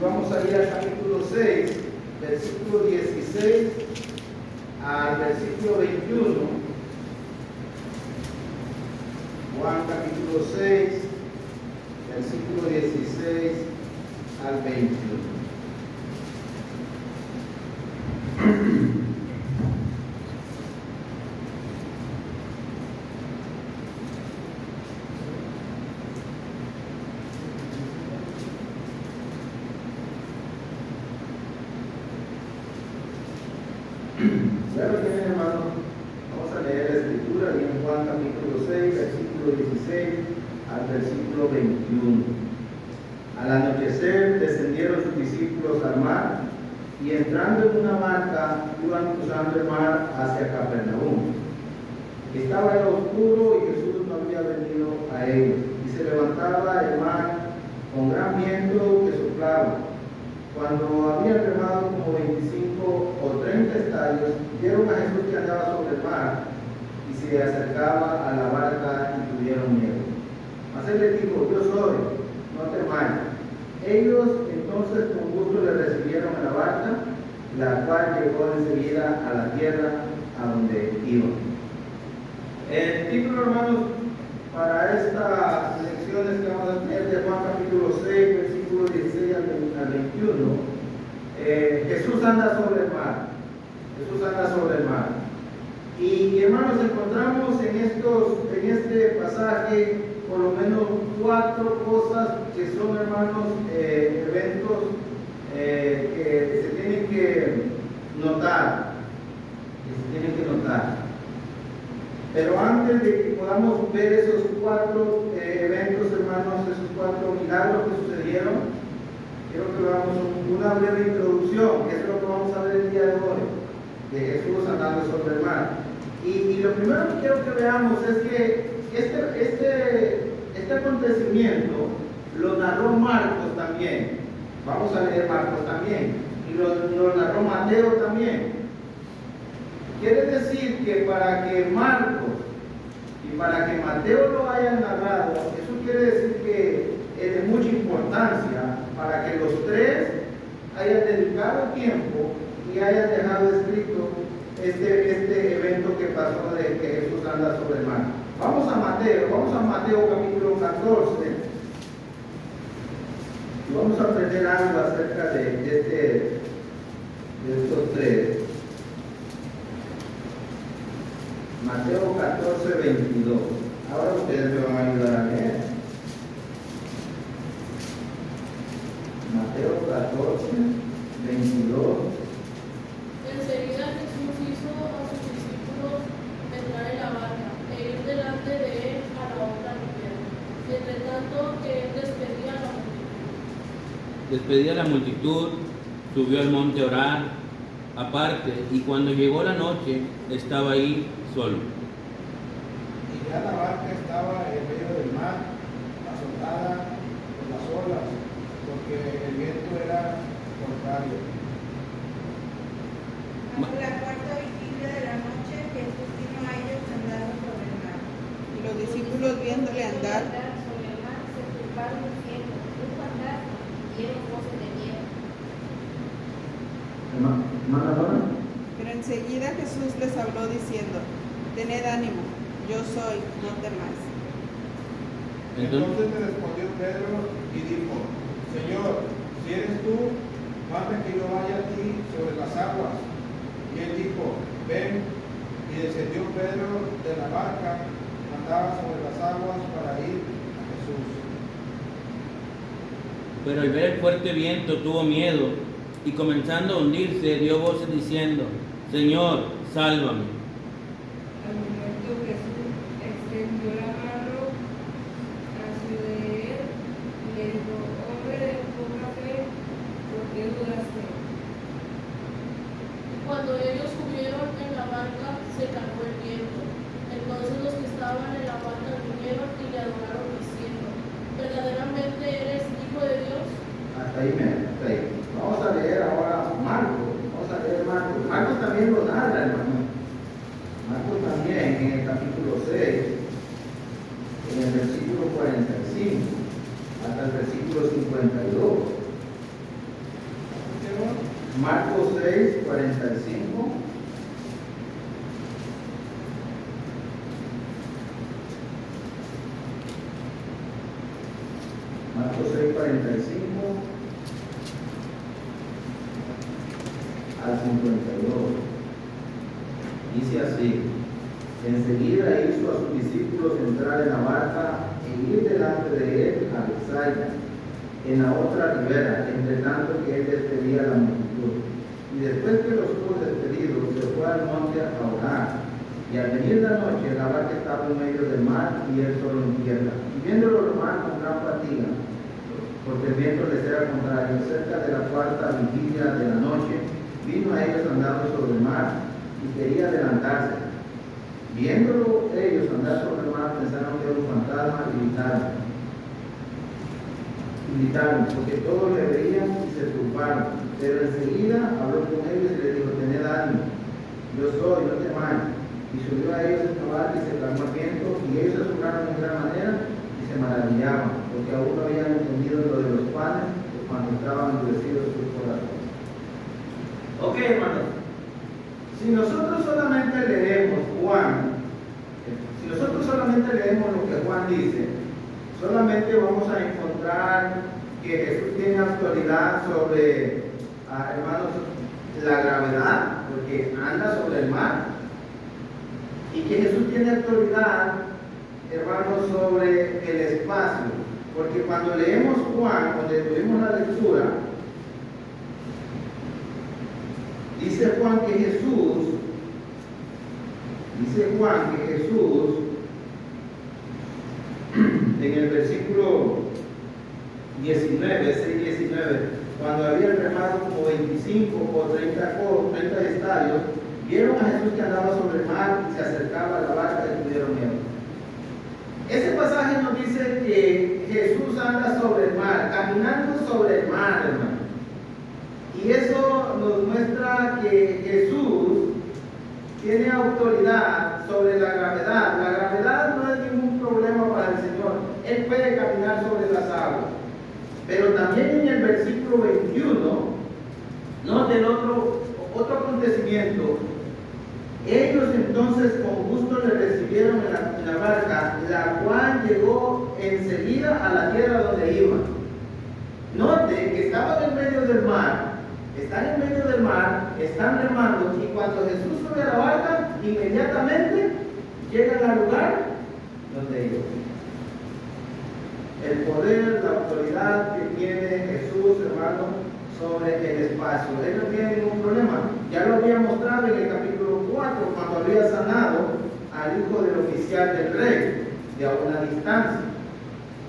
vamos a ir al capítulo 6, versículo 16 al versículo 21. Juan capítulo 6, versículo 16 al 21. Ya lo tienen, hermano. Vamos a leer la escritura y en Juan capítulo 6, versículo 16 al versículo 21. Al anochecer descendieron sus discípulos al mar y entrando en una barca iban cruzando el mar hacia Capernaum. Estaba ya oscuro y Jesús no había venido a ellos y se levantaba el mar con gran viento que soplaba. Cuando habían remado como 25 o 30 estadios, vieron a Jesús que andaba sobre el mar y se acercaba a la barca y tuvieron miedo. Mas él les dijo: yo soy, no temáis. Ellos entonces con gusto le recibieron a la barca, la cual llegó enseguida a la tierra a donde iban. El título, hermanos, para estas lecciones que vamos a tener de Juan capítulo 6, versículo 16 al 21, Jesús anda sobre el mar. Jesús anda sobre el mar. Y hermanos, encontramos en este pasaje por lo menos 4 cosas que son, hermanos, eventos que se tienen que notar. Pero antes de que podamos ver esos 4 eventos, hermanos, esos 4 milagros que sucedieron, quiero que veamos una breve introducción, que es lo que vamos a ver el día de hoy, de Jesús andando sobre el mar. Y lo primero que quiero que veamos es que este acontecimiento lo narró Marcos también. Vamos a leer Marcos también. Y lo narró Mateo también. Quiere decir que para que Marcos y para que Mateo lo hayan narrado, eso quiere decir que es de mucha importancia para que los 3 hayan dedicado tiempo y hayan dejado escrito este evento que pasó de que Jesús anda sobre el mar. Vamos a Mateo capítulo 14 y vamos a aprender algo acerca de estos 3. Mateo 14, 22. Ahora ustedes me van a ayudar a leer. Mateo 14, 22. Enseguida Jesús hizo a sus discípulos entrar en la barca e ir delante de él a la otra ribera, entre tanto que él despedía a la multitud. Despedía a la multitud, subió al monte a orar aparte, y cuando llegó la noche estaba ahí solo. Y ya la barca estaba en medio del mar, azotada por las olas, porque el viento era contrario. Bajo la cuarta vigilia de la noche, Jesús vino a ellos andando sobre el mar. Y los discípulos viéndole andar, sobre el mar se turbaron diciendo: ¿Tú andar? Y dieron voces de miedo. Hermana Dora. pero enseguida Jesús les habló diciendo: tened ánimo, yo soy, no temáis. Entonces le respondió Pedro y dijo: Señor, si eres tú, manda que yo vaya a ti sobre las aguas. Y él dijo: ven. Y descendió Pedro de la barca, andaba sobre las aguas para ir a Jesús. Pero al ver el fuerte viento tuvo miedo, y comenzando a hundirse dio voces diciendo: Señor, sálvame. Al momento Jesús extendió la mano hacia de él y le dijo: hombre de poca fe, ¿por qué dudaste? Cuando ellos subieron en la barca, se calmó el viento. Entonces los que estaban en la barca vinieron y le adoraron diciendo: ¿verdaderamente eres hijo de Dios? Hasta ahí. Vamos a leer ahora Marcos. Marcos también lo narra, hermano. Marcos también en el capítulo 6, en el versículo 45 hasta el versículo 52. Marcos 6, 45. Marcos 6, 45 al 52. Dice así: enseguida hizo a sus discípulos entrar en la barca e ir delante de él a Bethsaida, en la otra ribera, entre tanto que él despedía a la multitud. Y después que los hubo despedido, se fue al monte a orar. Y al venir la noche, la barca estaba en medio del mar y él solo en tierra. Y viéndolo el mar con gran fatiga, porque el viento les era contrario, cerca de la cuarta vigilia de la noche, vino a ellos andando sobre el mar y quería adelantarse. Viéndolo ellos andar sobre el mar, pensaron que era un fantasma y gritaron, porque todos le veían y se turbaron. Pero enseguida habló con ellos y les dijo: tened ánimo, yo soy, no temáis. Y subió a ellos en la barca y se calmó el viento, y ellos se asombraron en gran manera y se maravillaban, porque aún no habían entendido lo de los panes cuando estaban endurecidos sus corazones. Ok, hermanos, si nosotros solamente leemos lo que Juan dice, solamente vamos a encontrar que Jesús tiene autoridad sobre, hermanos, la gravedad, porque anda sobre el mar, y que Jesús tiene autoridad, hermanos, sobre el espacio, porque cuando leemos Juan, donde tuvimos la lectura, dice Juan que Jesús en el versículo 19, 6:19, cuando había remado como 25 o 30 estadios, vieron a Jesús que andaba sobre el mar y se acercaba a la barca y tuvieron miedo. Ese pasaje nos dice que Jesús anda sobre el mar, caminando sobre el mar, hermano. Y eso nos muestra que Jesús tiene autoridad sobre la gravedad. La gravedad no es ningún problema para el Señor. Él puede caminar sobre las aguas. Pero también en el versículo 21, note el otro acontecimiento. Ellos entonces con gusto le recibieron en la barca, la cual llegó enseguida a la tierra donde iban. Note que estaban en medio del mar, están remando, y cuando Jesús sube a la barca, inmediatamente llegan al lugar donde iban. El poder, la autoridad que tiene Jesús, hermano, sobre el espacio. Él no tiene ningún problema. Ya lo había mostrado en el capítulo 4, cuando había sanado al hijo del oficial del rey, de a una distancia.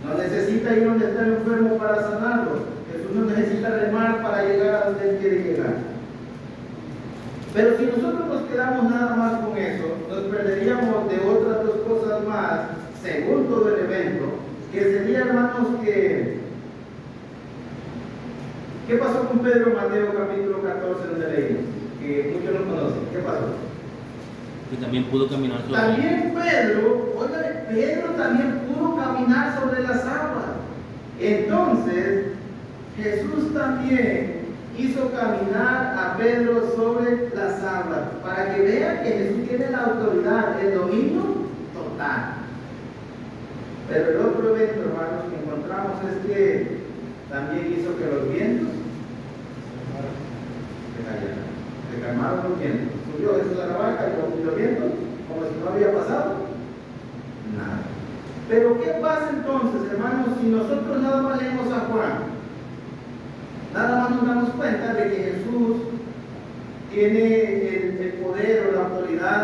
No necesita ir donde está el enfermo para sanarlo. Jesús no necesita remar para llegar a donde él quiere llegar. Pero si nosotros nos quedamos nada más con eso, nos perderíamos de otras dos cosas más, según todo el evento, que sería, hermanos, ¿qué pasó con Pedro en Mateo capítulo 14 donde leímos? Que muchos no conocen. ¿Qué pasó? Que también pudo caminar sobre También Pedro también pudo caminar sobre las aguas. Entonces, Jesús también hizo caminar a Pedro sobre las aguas, para que vean que Jesús tiene la autoridad, el dominio total. Pero el otro evento, hermanos, que encontramos es que también hizo que los vientos se callaran, se calmaron los vientos. Subió Jesús a la barca y los vientos, como si no había pasado nada. Pero ¿qué pasa entonces, hermanos, si nosotros nada más leemos a Juan? Nada más nos damos cuenta de que Jesús tiene el poder o la autoridad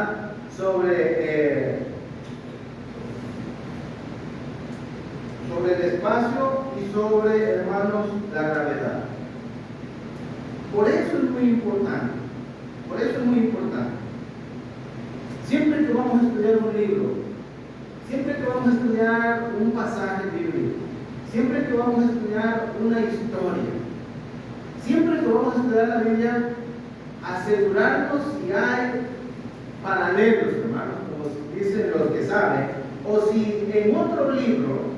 sobre el espacio y sobre, hermanos, la gravedad. Por eso es muy importante. Siempre que vamos a estudiar un libro, siempre que vamos a estudiar un pasaje bíblico, siempre que vamos a estudiar una historia, siempre que vamos a estudiar la Biblia, asegurarnos si hay paralelos, hermanos, como dicen los que saben, o si en otro libro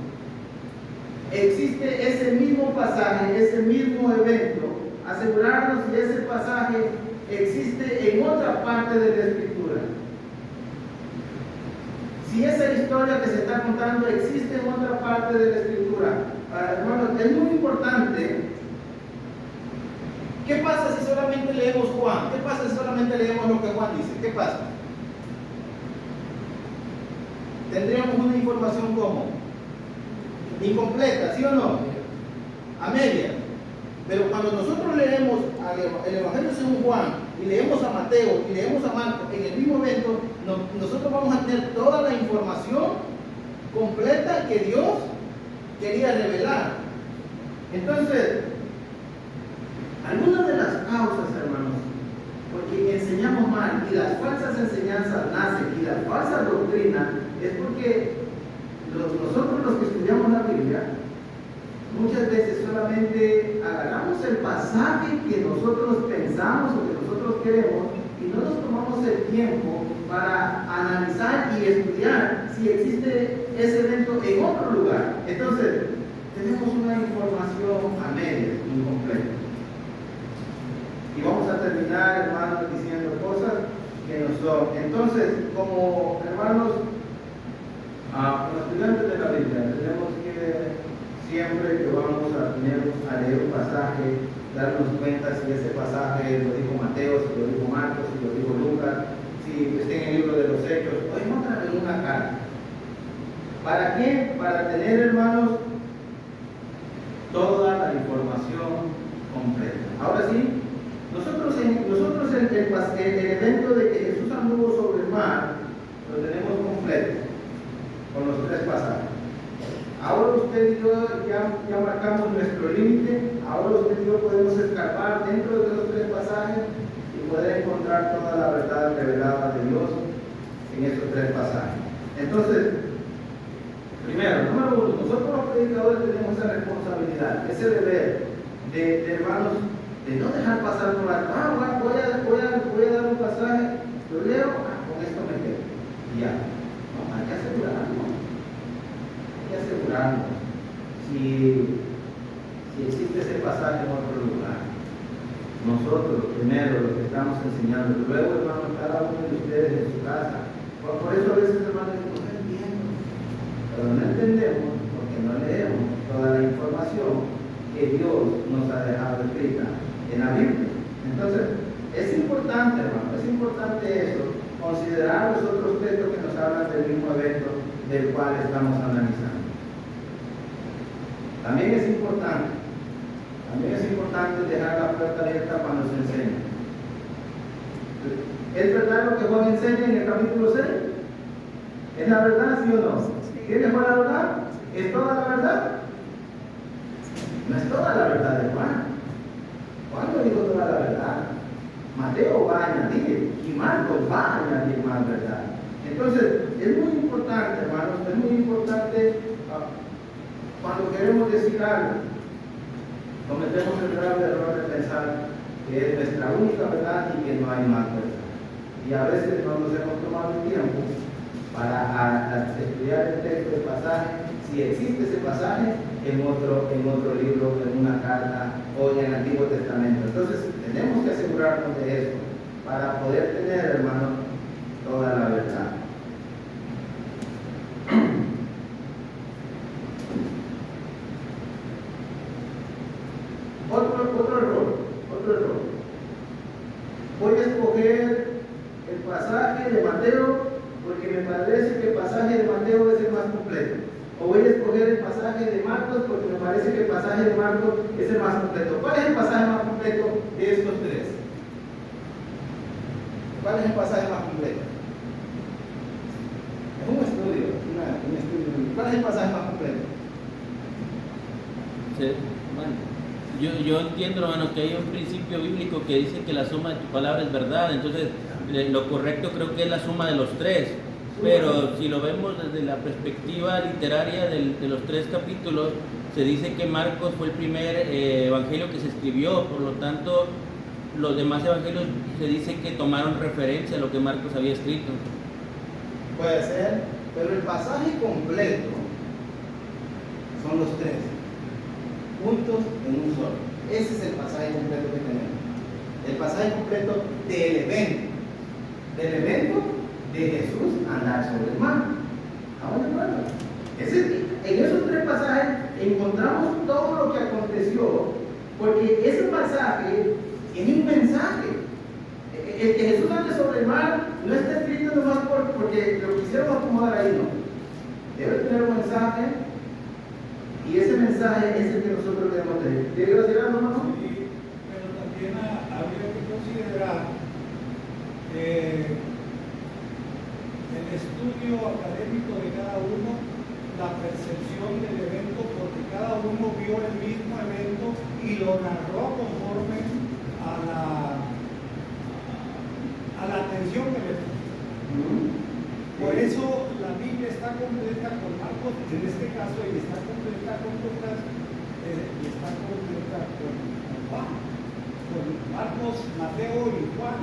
existe ese mismo pasaje, ese mismo evento, asegurarnos si ese pasaje existe en otra parte de la Escritura. Si esa historia que se está contando existe en otra parte de la Escritura, hermanos, es muy importante. ¿Qué pasa si solamente leemos Juan? ¿Qué pasa si solamente leemos lo que Juan dice? ¿Qué pasa? Tendríamos una información como incompleta, ¿sí o no? A media. Pero cuando nosotros leemos el Evangelio según Juan y leemos a Mateo y leemos a Marcos en el mismo evento, nosotros vamos a tener toda la información completa que Dios quería revelar. Entonces, algunas de las causas, hermanos, porque enseñamos mal y las falsas enseñanzas nacen y la falsa doctrina, es porque nosotros los que estudiamos la Biblia, muchas veces solamente agarramos el pasaje que nosotros pensamos o que nosotros queremos y no nos tomamos el tiempo para analizar y estudiar si existe ese evento en otro lugar. Entonces, tenemos una información a medias, incompleta. Y vamos a terminar, hermanos, diciendo cosas que no son. Entonces, como hermanos, como estudiantes de la Biblia, tenemos que siempre que vamos a leer un pasaje, darnos cuenta si ese pasaje lo dijo Mateo, si lo dijo Marcos, si lo dijo Lucas, si está en el libro de los Hechos, o en una carta. ¿Para qué? Para tener, hermanos, toda la información completa. Ahora sí, nosotros el evento de que Jesús anduvo sobre el mar, lo tenemos completo, con los 3 pasajes. Ahora usted y yo ya marcamos nuestro límite, ahora usted y yo podemos escapar dentro de los 3 pasajes y poder encontrar toda la verdad revelada de Dios en esos 3 pasajes. Entonces, primero, número 1, nosotros los predicadores tenemos esa responsabilidad, ese deber de hermanos, de no dejar pasar por alto. Voy a dar un pasaje, lo leo, con esto me quedo. Y ya. No, hay que asegurarnos. Hay que asegurarnos si existe ese pasaje en otro lugar. Nosotros, primero, los que estamos enseñando, luego, hermanos, cada uno de ustedes en su casa. Por eso a veces, hermanos, no entiendo. Pero no entendemos porque no leemos toda la información que Dios nos ha dejado escrita en la Biblia. Entonces, es importante, hermano, es importante eso, considerar los otros textos que nos hablan del mismo evento del cual estamos analizando. También es importante dejar la puerta abierta cuando se enseña. ¿Es verdad lo que Juan enseña en el capítulo 6? ¿Es la verdad, sí o no? ¿Quién fue la verdad? ¿Es toda la verdad? No es toda la verdad de Juan. Juan no dijo toda la verdad. Mateo va a añadir y Marcos va a añadir más verdad. Entonces, es muy importante, hermanos, es muy importante cuando queremos decir algo, cometemos el grave error de pensar que es nuestra única verdad y que no hay más verdad. Y a veces no nos hemos tomado el tiempo para estudiar el texto del pasaje, si existe ese pasaje en otro libro, en una carta o en el Antiguo Testamento. Entonces tenemos que asegurarnos de eso para poder tener, hermanos, toda la verdad. Otro error. Voy a escoger el pasaje de Mateo porque me parece que el pasaje de Mateo es el más completo. O voy a escoger el pasaje de Marcos porque me parece que el pasaje de Marcos es el más completo. ¿Cuál es el pasaje más completo de estos 3? ¿Cuál es el pasaje más completo? Es un estudio. ¿Cuál es el pasaje más completo? Sí, bueno. Yo entiendo, hermano, que hay un principio bíblico que dice que la suma de tu palabra es verdad. Entonces, lo correcto creo que es la suma de los 3. Pero si lo vemos desde la perspectiva literaria de los 3 capítulos, se dice que Marcos fue el primer evangelio que se escribió, por lo tanto los demás evangelios se dice que tomaron referencia a lo que Marcos había escrito. Puede ser, pero el pasaje completo son los 3, juntos en un solo. Ese es el pasaje completo que tenemos. El pasaje pasaje completo del evento de Jesús andar sobre el mar. ¿Estamos de acuerdo? En esos 3 pasajes encontramos todo lo que aconteció, porque ese pasaje tiene un mensaje. El que Jesús ande sobre el mar no está escrito nomás porque lo quisieron acomodar ahí, no. Debe tener un mensaje, y ese mensaje es el que nosotros debemos tener. ¿Quiere decir algo, hermano? Sí, pero también habría que considerar el estudio académico de cada uno, la percepción del evento, porque cada uno vio el mismo evento y lo narró conforme a la atención que le puso. Por eso la Biblia está completa con Marcos, en este caso, y está completa con Lucas, y está completa con Juan, con Marcos, Mateo y Juan.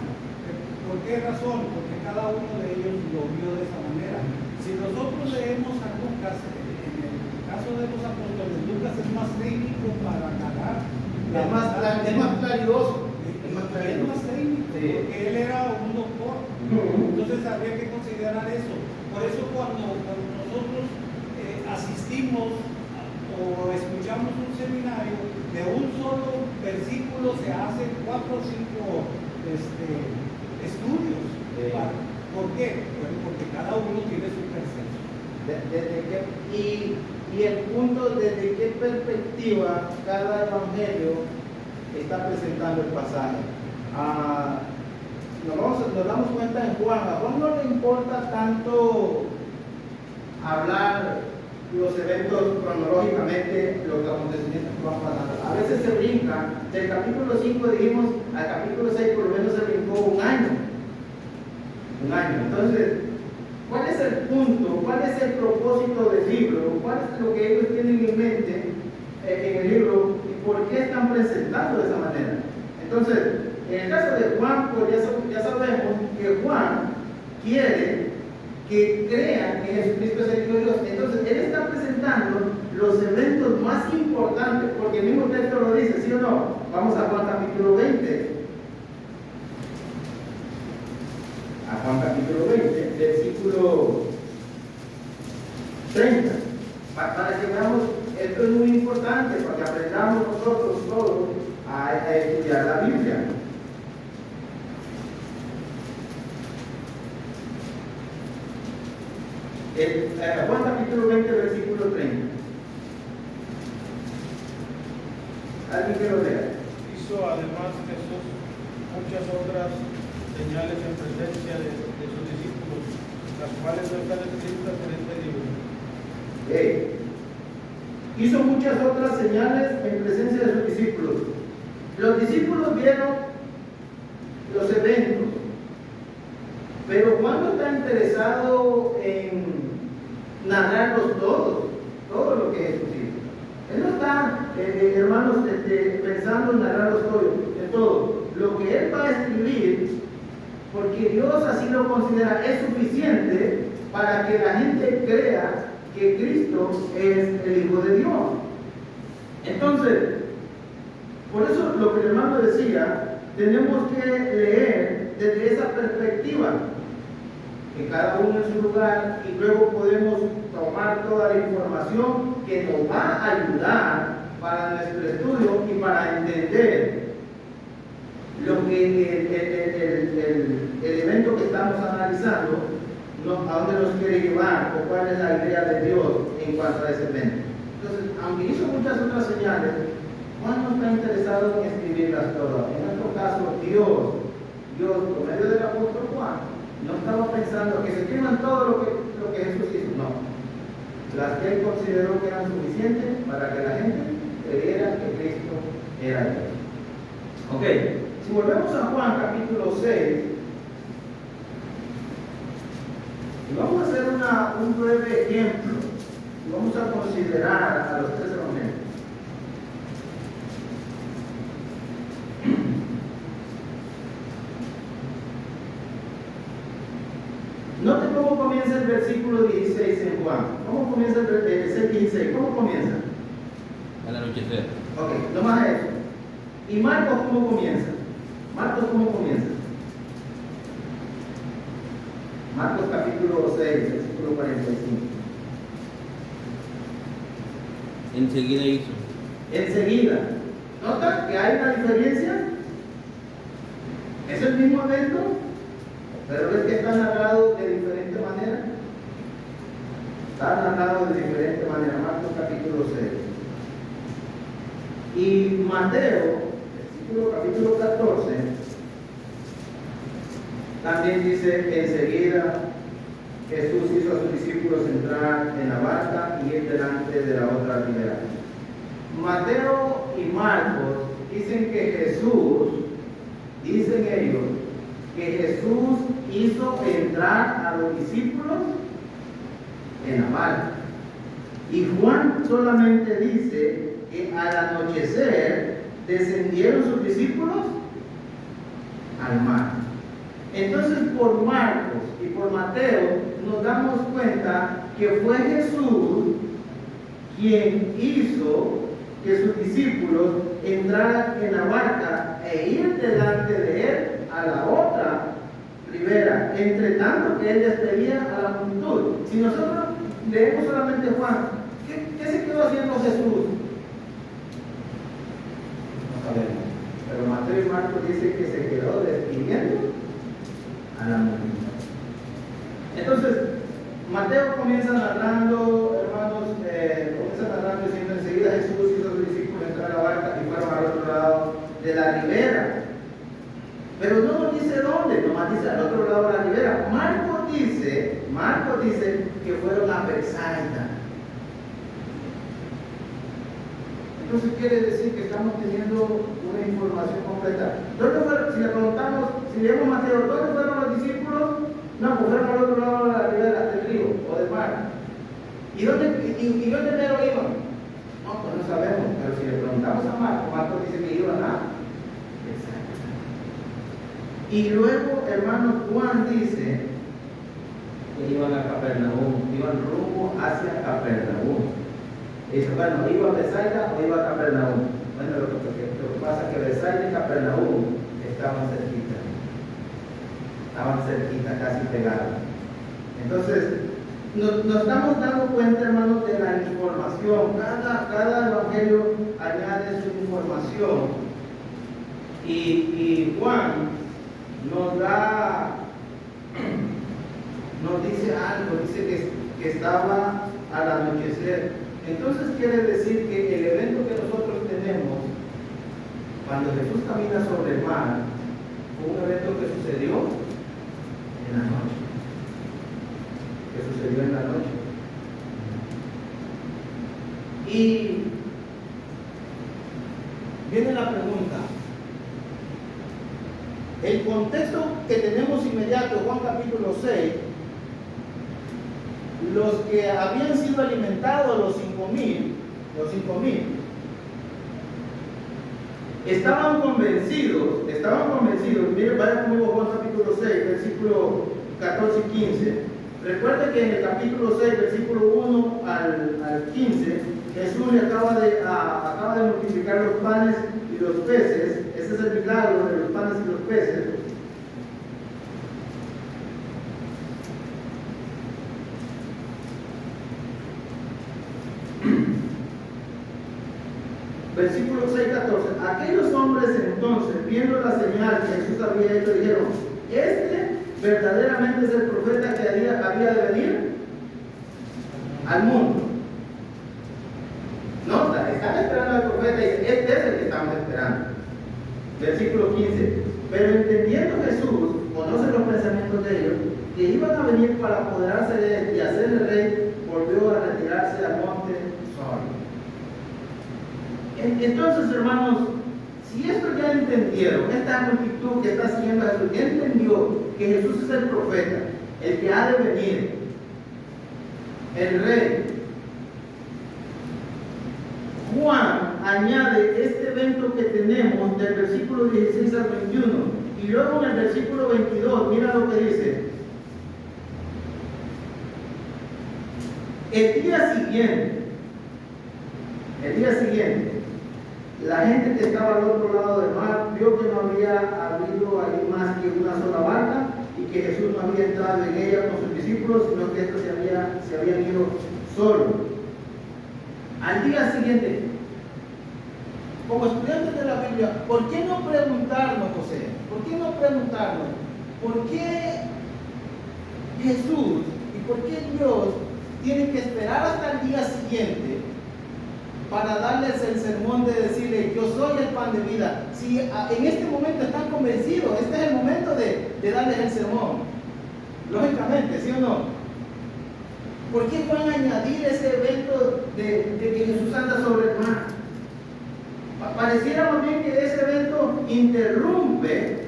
¿Por qué razón? Porque cada uno de ellos lo vio de esa manera. Si nosotros leemos a Lucas, en el caso de los apóstoles, Lucas es más técnico para narrar. Es más claridoso. Es más técnico, Sí. porque él era un doctor. Entonces habría que considerar eso. Por eso cuando nosotros asistimos o escuchamos un seminario, de un solo versículo se hacen 4 o 5 estudios. Sí. ¿Por qué? Bueno, porque cada uno tiene su percepción. Y el punto, desde qué perspectiva cada evangelio está presentando el pasaje. Nos damos cuenta en Juan. A Juan no le importa tanto hablar los eventos cronológicamente, los acontecimientos que van pasando. A veces se brinca, del capítulo 5 dijimos al capítulo 6 por lo menos se brincó un año. Entonces, ¿cuál es el punto? ¿Cuál es el propósito del libro? ¿Cuál es lo que ellos tienen en mente en el libro? ¿Y por qué están presentando de esa manera? Entonces, en el caso de Juan, pues ya sabemos que Juan quiere que crean que Jesucristo es el Hijo de Dios. Entonces, él está presentando los eventos más importantes, porque el mismo texto lo dice, ¿sí o no? Vamos a Juan capítulo 20. A Juan capítulo 20, versículo 30. Para que veamos, esto es muy importante, para que aprendamos nosotros todos a estudiar la Biblia. Juan capítulo 20, versículo 30. ¿Alguien que lo lea? Hizo además Jesús muchas otras señales en presencia de sus discípulos, las cuales no están escritas en este libro. Hizo muchas otras señales en presencia de sus discípulos. Los discípulos vieron los eventos, pero Juan no está interesado en narrarlos todos, todo lo que Jesús hizo. Él no está, hermanos, pensando en narrarlos todo. Lo que él va a escribir, porque Dios así lo considera, es suficiente para que la gente crea que Cristo es el Hijo de Dios. Entonces, por eso lo que el hermano decía, tenemos que leer desde esa perspectiva, que cada uno en su lugar, y luego podemos tomar toda la información que nos va a ayudar para nuestro estudio y para entender lo que el evento que estamos analizando, a dónde nos quiere llevar o cuál es la idea de Dios en cuanto a ese evento. Entonces, aunque hizo muchas otras señales, Juan no está interesado en escribirlas todas. En nuestro caso, Dios, por medio del apóstol Juan, no estaba pensando que se escriban todo lo que Jesús hizo, no. Las que él consideró que eran suficientes para que la gente creyera que Cristo era Dios. Ok, si volvemos a Juan capítulo 6, y vamos a hacer un breve ejemplo, y vamos a considerar a los 3 evangelios. Note cómo comienza el versículo 16 en Juan. ¿Cómo comienza el 16? ¿Cómo comienza? Al anochecer. Ok, no más eso. ¿Y Marcos cómo comienza? Marcos, ¿cómo comienza? Marcos capítulo 6, versículo 45. Enseguida hizo. Enseguida. ¿Nota que hay una diferencia? Es el mismo evento, pero ves que está narrado de diferente manera. Está narrado de diferente manera. Marcos capítulo 6. Y Mateo, capítulo 14, también dice: enseguida Jesús hizo a sus discípulos entrar en la barca y ir delante de la otra ribera. Mateo y Marcos dicen que dicen ellos, que Jesús hizo entrar a los discípulos en la barca. Y Juan solamente dice que al anochecer descendieron sus discípulos al mar. Entonces, por Marcos y por Mateo nos damos cuenta que fue Jesús quien hizo que sus discípulos entraran en la barca e ir delante de él a la otra ribera, entre tanto que él despedía a la multitud. Si nosotros leemos solamente Juan, ¿qué se quedó haciendo Jesús? No sabemos. Pero Mateo y Marcos dicen que se quedó despidiendo a la multitud. Entonces, Mateo comienza narrando, hermanos, diciendo: enseguida Jesús hizo a sus discípulos entrar a la barca y fueron al otro lado de la ribera. Pero no nos dice dónde, nomás dice al otro lado de la ribera. Marcos dice que fueron a Bethsaida. Entonces quiere decir que estamos teniendo una información completa. ¿Dónde fueron? Si le preguntamos, si leemos Mateo, ¿dónde fueron los discípulos? No, pues fueron al otro lado de la ribera del río o del mar. ¿Y dónde primero iban? No, pues no sabemos, pero si le preguntamos a Marcos dice que iban a Bethsaida. Y luego, hermano, Juan dice que iban a Capernaum, iban rumbo hacia Capernaum. Dice: bueno, ¿iba a Bethsaida o iba a Capernaum? Bueno, lo que pasa es que Bethsaida y Capernaum estaban cerquita, casi pegados. Entonces, nos estamos dando cuenta, hermanos, de la información. Cada evangelio añade su información. Y Juan nos dice algo, dice que estaba al anochecer. Entonces quiere decir que el evento que nosotros tenemos cuando Jesús camina sobre el mar fue un evento que sucedió en la noche. Y viene la pregunta. El contexto que tenemos inmediato, Juan capítulo 6, los que habían sido alimentados, los 5,000, estaban convencidos, miren, vayan conmigo a Juan capítulo 6, versículo 14 y 15. Recuerden que en el capítulo 6, versículo 1 al 15, Jesús le acaba de multiplicar los panes y los peces. Ese es el milagro de los panes y los peces. Versículo 6, 14. Aquellos hombres entonces, viendo la señal que Jesús había hecho, dijeron: este verdaderamente es el profeta que había de venir al mundo. Nota, están esperando al profeta y dicen: este es el que estamos esperando. Versículo 15. Pero entendiendo Jesús, conoce los pensamientos de ellos, que iban a venir para apoderarse de él y hacerle rey, volvió a retirarse al monte solo. Entonces, hermanos, si esto ya entendieron, esta multitud que está siguiendo a Jesús, ya entendió que Jesús es el profeta, el que ha de venir, el rey. Juan añade este evento que tenemos del versículo 16 al 21, y luego en el versículo 22, mira lo que dice. El día siguiente, La gente que estaba al otro lado del mar vio que no había habido ahí más que una sola barca y que Jesús no había entrado en ella con sus discípulos, sino que estos se habían ido solos. Al día siguiente, como estudiantes de la Biblia, ¿por qué no preguntarnos, José? ¿Por qué no preguntarnos? ¿Por qué Jesús y por qué Dios tiene que esperar hasta el día siguiente para darles el sermón de decirle, yo soy el pan de vida? Si en este momento están convencidos, este es el momento de darles el sermón. Lógicamente, ¿sí o no? ¿Por qué van a añadir ese evento de que Jesús anda sobre el mar? Pareciera más bien que ese evento interrumpe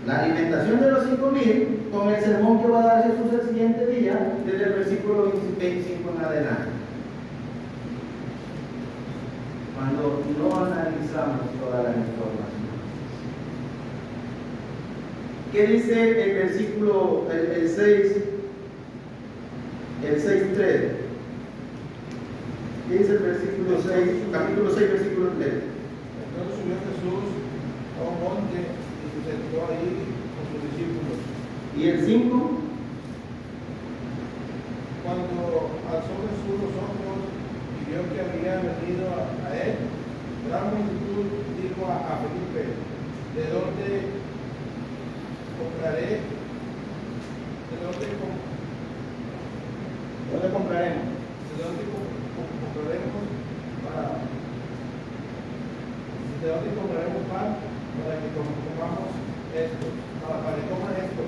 la alimentación de los 5,000 con el sermón que va a dar Jesús el siguiente día, desde el versículo 25 en adelante. Cuando no analizamos toda la información. ¿Qué dice el versículo, el 6, el 6:3? ¿Qué dice el versículo 6, capítulo 6, versículo 3? Entonces subió Jesús a un monte y se sentó ahí con sus discípulos. ¿Y el 5? Cuando alzó Jesús los ojos y vio que había venido a él, gran multitud dijo a Felipe, ¿de dónde compraré? ¿De dónde compraremos? ¿De dónde compraremos pan para que comamos esto? Para que coman esto.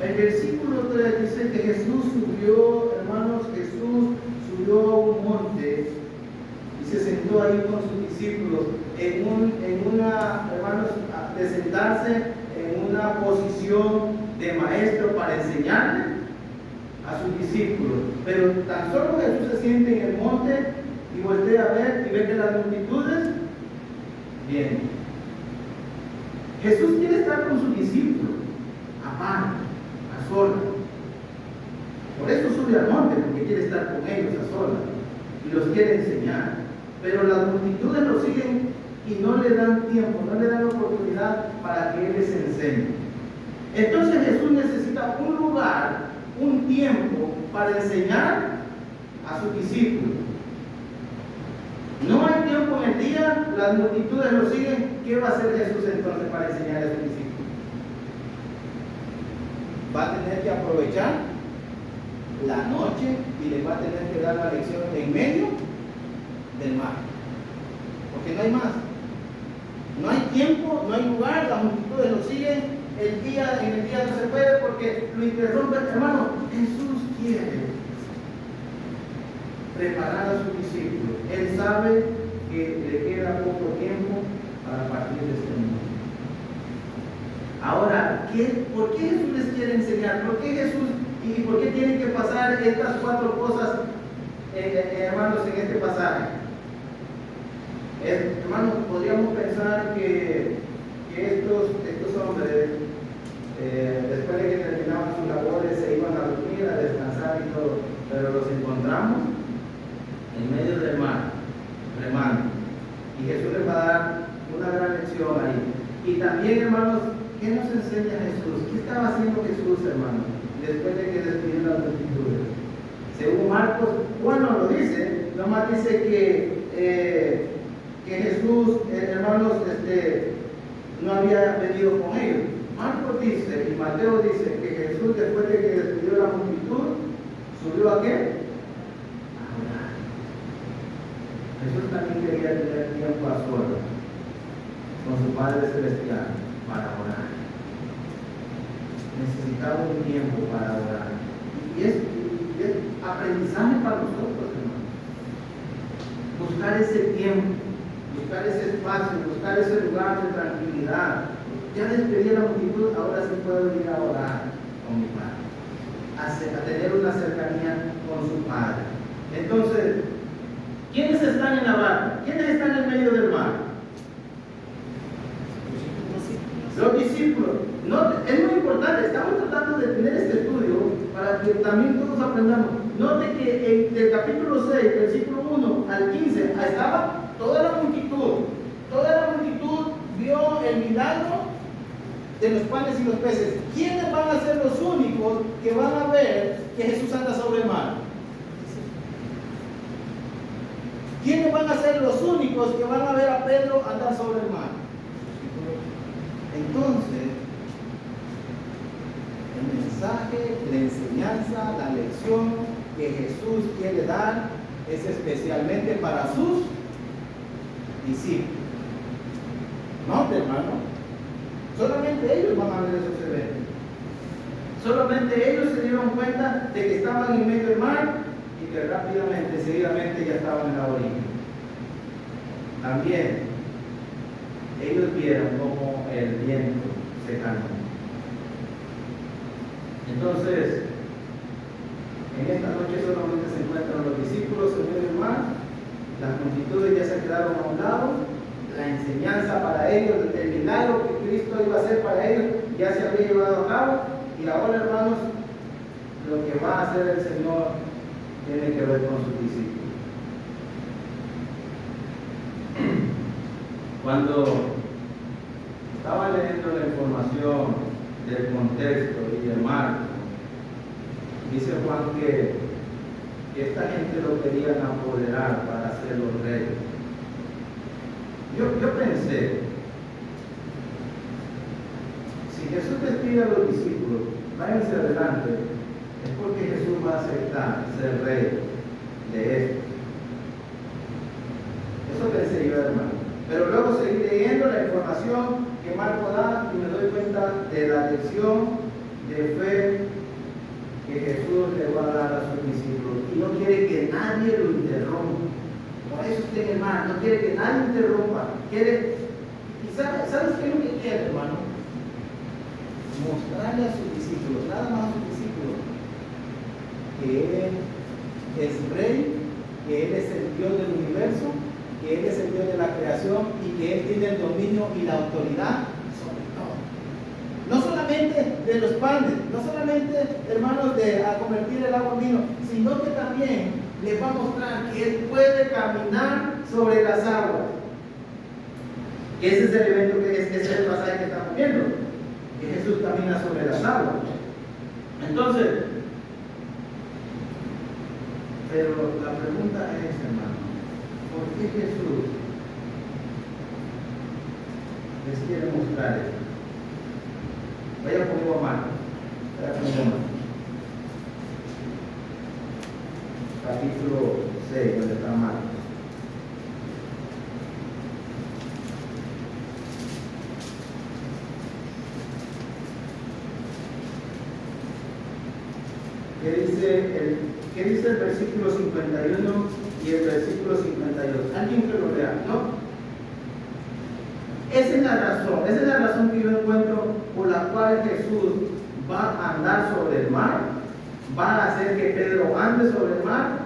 El versículo 3 dice que Jesús subió, hermanos, Jesús subió a un monte y se sentó ahí con sus discípulos hermanos, de sentarse en una posición de maestro para enseñarle a sus discípulos. Pero tan solo Jesús se siente en el monte y voltea a ver y ve que las multitudes vienen. Jesús quiere estar con sus discípulos, aparte, a solas. Por eso sube al monte, porque quiere estar con ellos a solas y los quiere enseñar. Pero las multitudes lo siguen y no le dan tiempo, no le dan oportunidad para que Él les enseñe. Entonces Jesús necesita un lugar, un tiempo para enseñar a sus discípulos. No hay tiempo en el día, las multitudes lo siguen. ¿Qué va a hacer Jesús entonces para enseñar a sus discípulos? Va a tener que aprovechar la noche y les va a tener que dar la lección en medio del mar. Porque no hay más. No hay tiempo, no hay lugar, las multitudes lo siguen. En el día no se puede porque lo interrumpe. Hermano, Jesús quiere preparar a sus discípulos. Él sabe que le queda poco tiempo para partir de este mundo. Ahora, ¿por qué Jesús les quiere enseñar? ¿Por qué Jesús y por qué tienen que pasar estas 4 cosas, hermanos, en este pasaje? Hermanos, podríamos pensar que estos hombres, después de que terminaban sus labores, se iban a dormir, a descansar y todo, pero los encontramos en medio del mar, remando. Y Jesús les va a dar una gran lección ahí. Y también, hermanos, ¿qué nos enseña Jesús? ¿Qué estaba haciendo Jesús, hermanos, después de que despidió las multitudes? Según Marcos, bueno, lo dice, nomás dice que Jesús, hermanos, no había venido con ellos. Marcos dice y Mateo dice que Jesús, después de que despidió la multitud, ¿subió a qué? A orar. Jesús también quería tener tiempo a solas con su Padre Celestial para orar. Necesitaba un tiempo para orar. Y es aprendizaje para nosotros, hermanos. Buscar ese tiempo, buscar ese espacio, buscar ese lugar de tranquilidad. Ya despedí a la multitud, ahora sí puedo ir a orar con mi Padre, a tener una cercanía con su Padre. Entonces, ¿quiénes están en la barca? ¿Quiénes están en medio del mar? Los discípulos. No, es muy importante, estamos tratando de tener este estudio para que también todos aprendamos. Note que del capítulo 6, versículo 1 al 15, estaba toda la multitud vio el milagro de los panes y los peces. ¿Quiénes van a ser los únicos que van a ver que Jesús anda sobre el mar? ¿Quiénes van a ser los únicos que van a ver a Pedro andar sobre el mar? Entonces, el mensaje, la enseñanza, la lección que Jesús quiere dar es especialmente para sus discípulos. No, hermano. Solamente ellos van a ver esos eventos. Solamente ellos se dieron cuenta de que estaban en medio del mar y que rápidamente, seguidamente ya estaban en la orilla. También ellos vieron cómo el viento se calmó. Entonces, en esta noche solamente se encuentran los discípulos en medio del mar, las multitudes ya se quedaron a un lado, la enseñanza para ellos, el milagro que Cristo iba a hacer para ellos ya se había llevado a cabo, y ahora, hermanos, lo que va a hacer el Señor tiene que ver con sus discípulos. Cuando estaba leyendo la información del contexto y del marco, dice Juan que esta gente lo querían apoderar para hacerlo rey. Yo pensé, si Jesús les pide a los discípulos, váyanse adelante, es porque Jesús va a aceptar ser rey de esto. Eso pensé yo, hermano. Pero luego seguí leyendo la información que Marco da y me doy cuenta de la lección de fe que Jesús le va a dar a sus discípulos. Y no quiere que nadie lo interrumpa. Por eso está en el mar, no quiere que nadie interrumpa. ¿Y sabes qué es lo que quiere, hermano? Mostrarle a sus discípulos, nada más a sus discípulos, que Él es rey, que Él es el Dios del universo, que Él es el Dios de la creación y que Él tiene el dominio y la autoridad sobre todo. No solamente de los panes, no solamente, hermanos, de a convertir el agua en vino, sino que también les va a mostrar que Él puede caminar sobre las aguas. Ese es el evento ese es el pasaje que estamos viendo, que Jesús camina sobre las aguas. Entonces, pero la pregunta es, hermano, ¿por qué Jesús les quiere mostrar esto? Vaya conmigo a Marcos. Capítulo 6, donde está Marcos. ¿Qué dice el versículo 51 y el versículo 52? Alguien que lo lea, ¿no? Esa es la razón que yo encuentro por la cual Jesús va a andar sobre el mar, va a hacer que Pedro ande sobre el mar,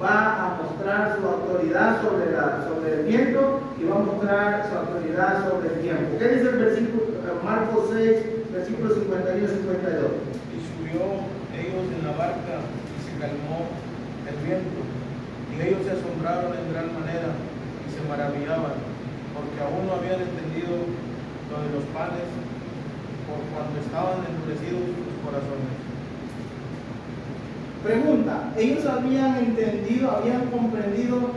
va a mostrar su autoridad sobre el viento y va a mostrar su autoridad sobre el tiempo. ¿Qué dice el versículo Marcos 6, versículos 51 y 52? Y subió ellos en la barca y se calmó el viento, y ellos se asombraron en gran manera y se maravillaban, porque aún no habían entendido lo de los panes, por cuando estaban endurecidos sus corazones. Pregunta, ¿ellos habían entendido, habían comprendido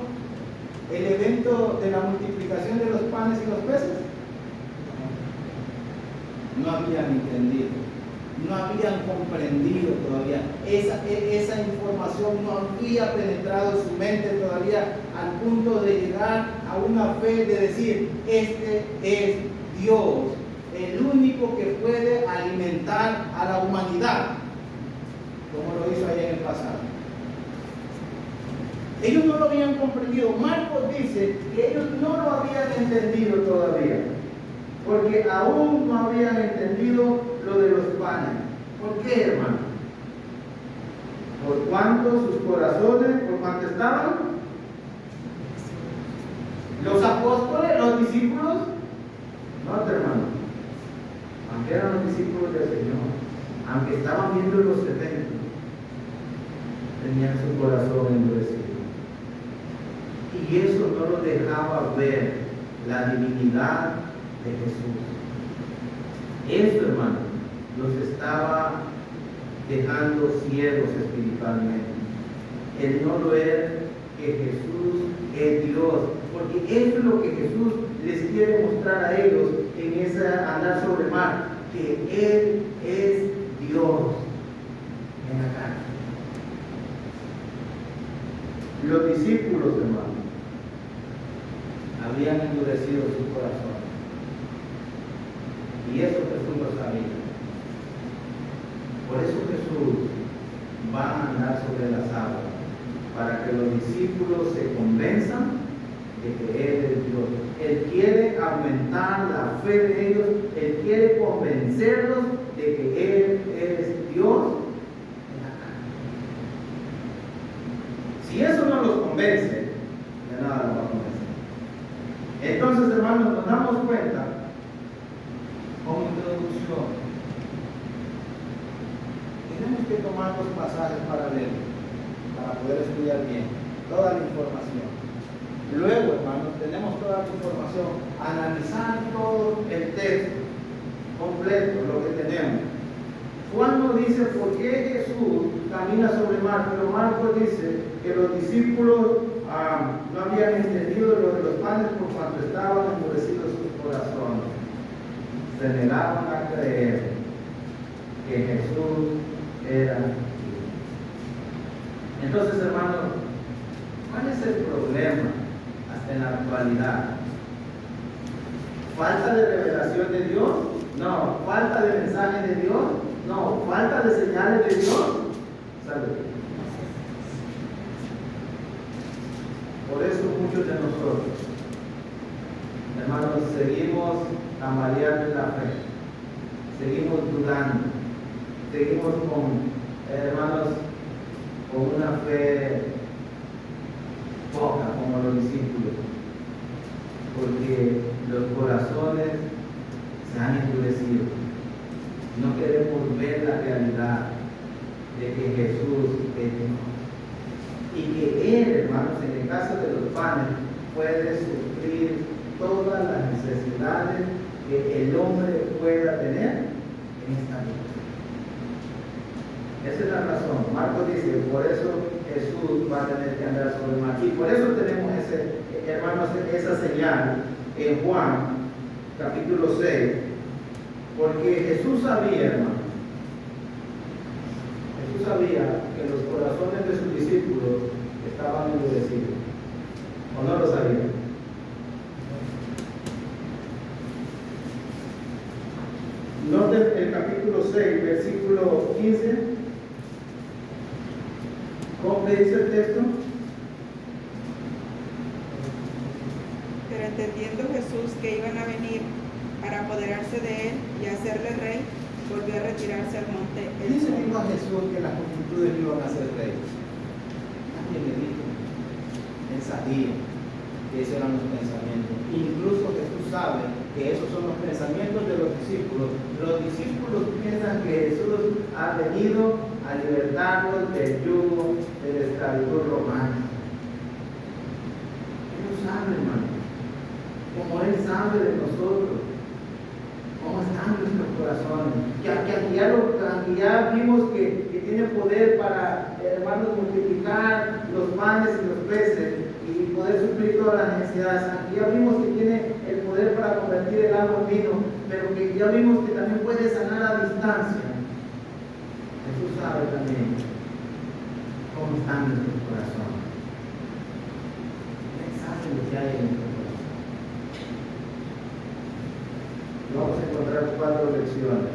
el evento de la multiplicación de los panes y los peces? No habían entendido, no habían comprendido todavía. Esa información no había penetrado su mente todavía al punto de llegar a una fe de decir, este es Dios, el único que puede alimentar a la humanidad, como lo hizo allá en el pasado. Ellos no lo habían comprendido. Marcos dice que ellos no lo habían entendido todavía, porque aún no habían entendido lo de los panes. ¿Por qué, hermano? ¿Por cuánto sus corazones, por cuánto estaban? Los apóstoles, los discípulos, no, hermano, aunque eran los discípulos del Señor, aunque estaban viendo los eventos, tenían su corazón endurecido. Y Y eso no lo dejaba ver la divinidad de Jesús. Eso, hermano, los estaba dejando ciegos espiritualmente. El no ver que Jesús es Dios. Porque eso es lo que Jesús les quiere mostrar a ellos en esa andar sobre el mar. Que Él es Dios en la carne. Los discípulos, hermano, habían endurecido su corazón. Y eso Jesús lo sabía. Por eso Jesús va a andar sobre las aguas, para que los discípulos se convenzan de que Él es Dios. Él quiere aumentar la fe de ellos, Él quiere convencerlos de que Él es Dios en la carne. Si eso no los convence, de nada los va a convencer. Entonces, hermanos, nos damos cuenta, como introducción, tenemos que tomar los pasajes para leer, para poder estudiar bien toda la información. Luego, hermanos, tenemos toda la información, analizar todo el texto completo, lo que tenemos. Juan nos dice por qué Jesús camina sobre el mar, pero Marcos dice que los discípulos no habían entendido lo de los panes por cuanto estaban endurecidos sus corazones. Se negaban a creer que Jesús era Dios. Entonces, hermanos, ¿cuál es el problema hasta en la actualidad? ¿Falta de revelación de Dios? No. ¿Falta de mensaje de Dios? No. ¿Falta de señales de Dios? Salud. Por eso muchos de nosotros, hermanos, seguimos tambaleando en la fe, seguimos dudando, seguimos con, hermanos, con una fe poca como los discípulos, porque los corazones se han endurecido. No queremos ver la realidad de que Jesús es Dios. Y que Él, hermanos, en el caso de los panes, puede suplir todas las necesidades que el hombre pueda tener en esta vida. Esa es la razón. Marcos dice, por eso Jesús va a tener que andar sobre el mar. Y por eso tenemos, hermanos, esa señal en Juan, capítulo 6. Porque Jesús sabía, hermano, Jesús sabía que los corazones de sus discípulos estaban endurecidos. ¿O no lo sabía? Noten el capítulo 6, versículo 15. ¿Cómo dice el texto? Pero entendiendo Jesús que iban a venir para apoderarse de él y hacerle rey, volvió a retirarse al monte. ¿Quién le dijo a Jesús que las multitudes no iban a ser reyes? Nadie le dijo. Él sabía que esos eran los pensamientos. Incluso Jesús sabe que esos son los pensamientos de los discípulos. Los discípulos piensan que Jesús ha venido a libertarlos del yugo de la esclavitud romana. Él lo sabe, hermano. Como Él sabe de nosotros. ¿Cómo están nuestros corazones? Que ya vimos que tiene poder para, hermanos, multiplicar los panes y los peces y poder suplir todas las necesidades. Aquí ya vimos que tiene el poder para convertir el agua en vino, pero que ya vimos que también puede sanar a distancia. Jesús sabe también cómo están nuestros corazones. Él sabe lo que hay en nuestro corazón. Vamos a encontrar 4 lecciones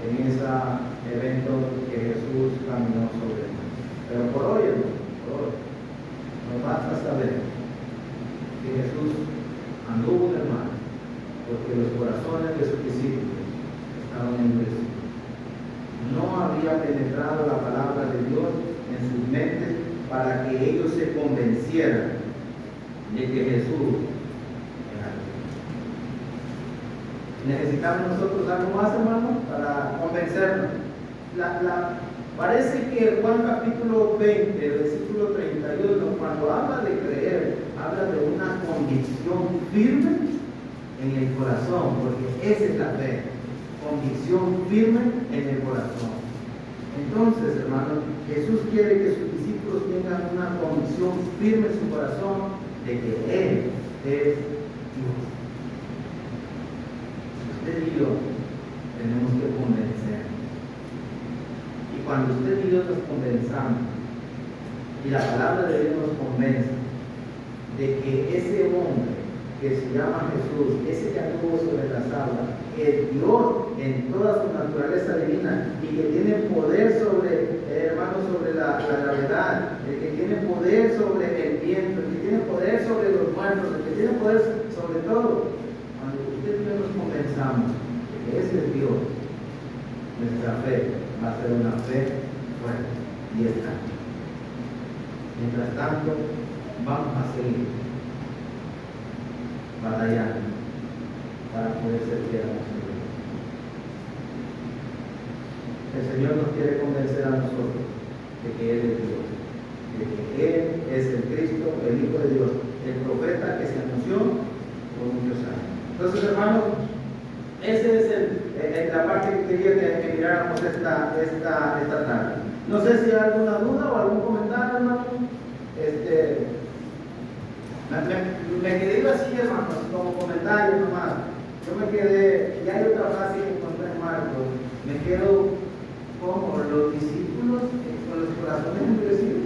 en ese evento que Jesús caminó sobre él. Pero por hoy, nos basta saber que Jesús anduvo en el mar, porque los corazones de sus discípulos estaban endurecidos. No había penetrado la palabra de Dios en sus mentes para que ellos se convencieran de que Jesús era Dios. ¿Necesitamos nosotros algo más, hermano, para convencernos? Parece que Juan capítulo 20, versículo 31, cuando habla de creer, habla de una convicción firme en el corazón, porque esa es la fe, convicción firme en el corazón. Entonces, hermanos, Jesús quiere que sus discípulos tengan una convicción firme en su corazón de que Él es Dios. Usted y yo tenemos que convencer. Y cuando usted y yo nos convenzamos, y la palabra de Dios nos convence de que ese hombre que se llama Jesús, ese que anduvo sobre las aguas, es Dios en toda su naturaleza divina y que tiene poder sobre, hermanos, sobre la gravedad, el que tiene poder sobre el viento, el que tiene poder sobre los muertos, el que tiene poder sobre todo. Cuando usted y yo nos convenzamos de que ese es Dios, nuestra fe va a ser una fe fuerte y estable. Mientras tanto, vamos a seguir batallando para poder ser fieles a nosotros. El Señor nos quiere convencer a nosotros de que Él es Dios, de que Él es el Cristo, el Hijo de Dios, el profeta que se anunció por muchos años. Entonces, hermanos, esa es la parte que quería que miráramos esta tarde. No sé si hay alguna duda o algún comentario, hermano. Me quedé así, hermanos, como comentario nomás. Yo me quedé, y hay otra frase que encontré en Marcos, me quedo como los discípulos con los corazones endurecidos.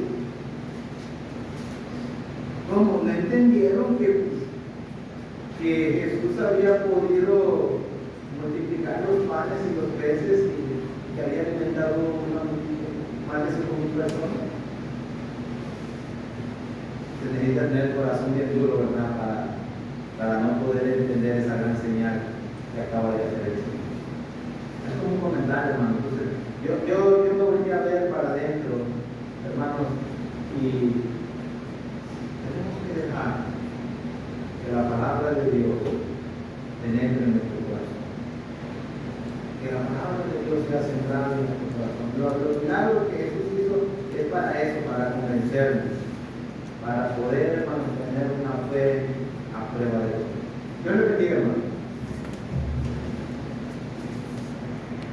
Como no entendieron que Jesús había podido multiplicar los panes y los peces y que había alimentado más de 5,000 personas. Se necesita tener el corazón bien duro, ¿verdad? Para no poder entender esa gran señal que acaba de hacer el Señor. Es como un comentario, hermano. Entonces, yo me volví a ver para adentro, hermanos, y tenemos que dejar que la palabra de Dios penetre en nuestro corazón. Que la palabra de Dios sea centrada en nuestro corazón. Los milagros que Jesús hizo es para eso, para convencernos, para poder mantener una fe a prueba de Dios. Yo le bendiga, hermano.